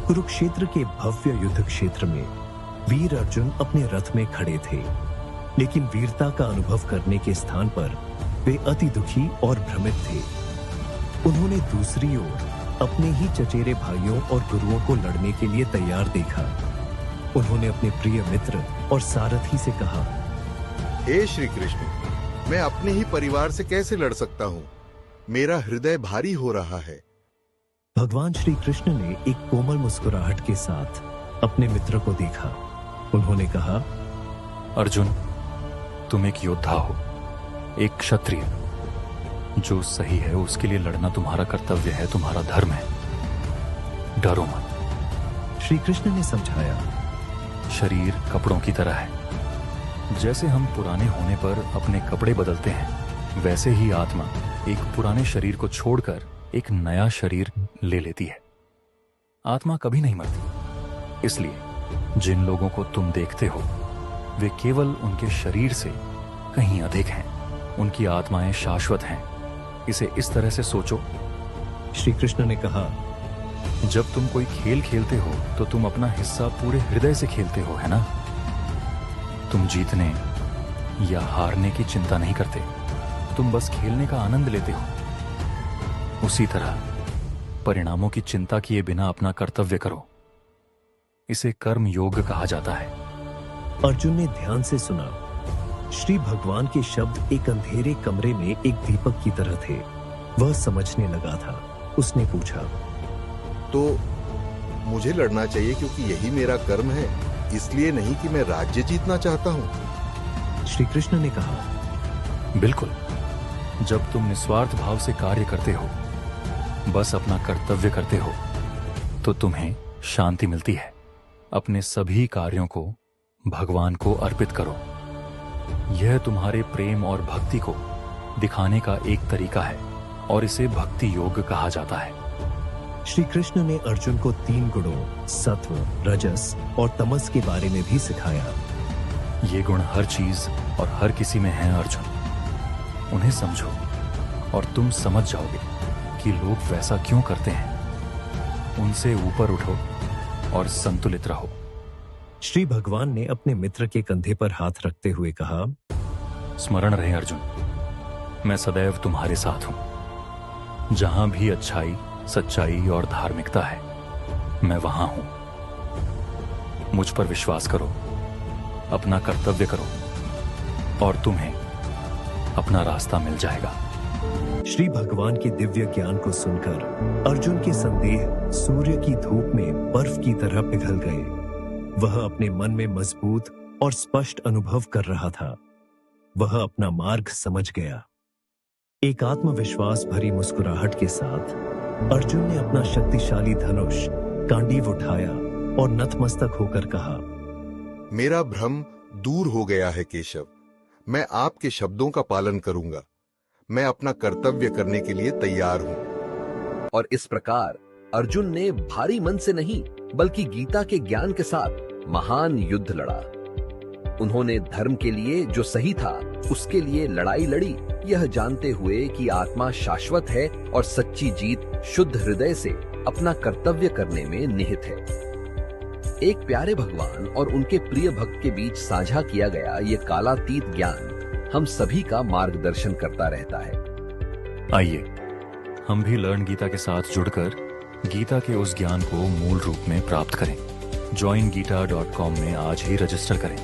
कुरुक्षेत्र के भव्य युद्ध क्षेत्र में वीर अर्जुन अपने रथ में खड़े थे, लेकिन वीरता का अनुभव करने के स्थान पर वे अति दुखी और भ्रमित थे। उन्होंने दूसरी ओर अपने ही चचेरे भाइयों और गुरुओं को लड़ने के लिए तैयार देखा। उन्होंने अपने प्रिय मित्र और सारथी से कहा, हे श्री कृष्ण, मैं अपने ही परिवार से कैसे लड़ सकता हूँ? मेरा हृदय भारी हो रहा है। भगवान श्री कृष्ण ने एक कोमल मुस्कुराहट के साथ अपने मित्र को देखा। उन्होंने कहा, अर्जुन, तुम एक योद्धा हो, एक क्षत्रिय। जो सही है उसके लिए लड़ना तुम्हारा कर्तव्य है, तुम्हारा धर्म है। डरो मत। श्री कृष्ण ने समझाया, शरीर कपड़ों की तरह है। जैसे हम पुराने होने पर अपने कपड़े बदलते हैं, वैसे ही आत्मा एक पुराने शरीर को छोड़कर एक नया शरीर ले लेती है। आत्मा कभी नहीं मरती। इसलिए जिन लोगों को तुम देखते हो वे केवल उनके शरीर से कहीं अधिक हैं। उनकी आत्माएं शाश्वत हैं। इसे इस तरह से सोचो। श्री कृष्ण ने कहा, जब तुम कोई खेल खेलते हो तो तुम अपना हिस्सा पूरे हृदय से खेलते हो, है ना? तुम जीतने या हारने की चिंता नहीं करते, तुम बस खेलने का आनंद लेते हो। उसी तरह परिणामों की चिंता किए बिना अपना कर्तव्य करो। इसे कर्म योग कहा जाता है। अर्जुन ने ध्यान से सुना। श्री भगवान के शब्द एक अंधेरे कमरे में एक दीपक की तरह थे। वह समझने लगा था। उसने पूछा, तो मुझे लड़ना चाहिए क्योंकि यही मेरा कर्म है, इसलिए नहीं कि मैं राज्य जीतना चाहता हूं? श्री कृष्ण ने कहा, बिल्कुल। जब तुम निस्वार्थ भाव से कार्य करते हो, बस अपना कर्तव्य करते हो, तो तुम्हें शांति मिलती है। अपने सभी कार्यों को भगवान को अर्पित करो। यह तुम्हारे प्रेम और भक्ति को दिखाने का एक तरीका है और इसे भक्ति योग कहा जाता है। श्री कृष्ण ने अर्जुन को 3 गुणों सत्व, रजस और तमस के बारे में भी सिखाया। ये गुण हर चीज और हर किसी में हैं अर्जुन। उन्हें समझो और तुम समझ जाओगे कि लोग वैसा क्यों करते हैं। उनसे ऊपर उठो और संतुलित रहो। श्री भगवान ने अपने मित्र के कंधे पर हाथ रखते हुए कहा, स्मरण रहे अर्जुन, मैं सदैव तुम्हारे साथ हूं। जहां भी अच्छाई, सच्चाई और धार्मिकता है, मैं वहां हूं। मुझ पर विश्वास करो, अपना कर्तव्य करो और तुम्हें अपना रास्ता मिल जाएगा। श्री भगवान के दिव्य ज्ञान को सुनकर अर्जुन के संदेह सूर्य की धूप में बर्फ की तरह पिघल गए। वह अपने मन में मजबूत और स्पष्ट अनुभव कर रहा था। वह अपना मार्ग समझ गया। एक आत्मविश्वास भरी मुस्कुराहट के साथ अर्जुन ने अपना शक्तिशाली धनुष गांडीव उठाया और नतमस्तक होकर कहा, मेरा भ्रम दूर हो गया है केशव। मैं आपके शब्दों का पालन करूंगा। मैं अपना कर्तव्य करने के लिए तैयार हूं। और इस प्रकार अर्जुन ने भारी मन से नहीं बल्कि गीता के ज्ञान के साथ महान युद्ध लड़ा। उन्होंने धर्म के लिए जो सही था उसके लिए लड़ाई लड़ी, यह जानते हुए कि आत्मा शाश्वत है और सच्ची जीत शुद्ध हृदय से अपना कर्तव्य करने में निहित है। एक प्यारे भगवान और उनके प्रिय भक्त के बीच साझा किया गया ये कालातीत ज्ञान हम सभी का मार्गदर्शन करता रहता है। आइए हम भी लर्न गीता के साथ जुड़कर गीता के उस ज्ञान को मूल रूप में प्राप्त करें। joingita.com में आज ही रजिस्टर करें।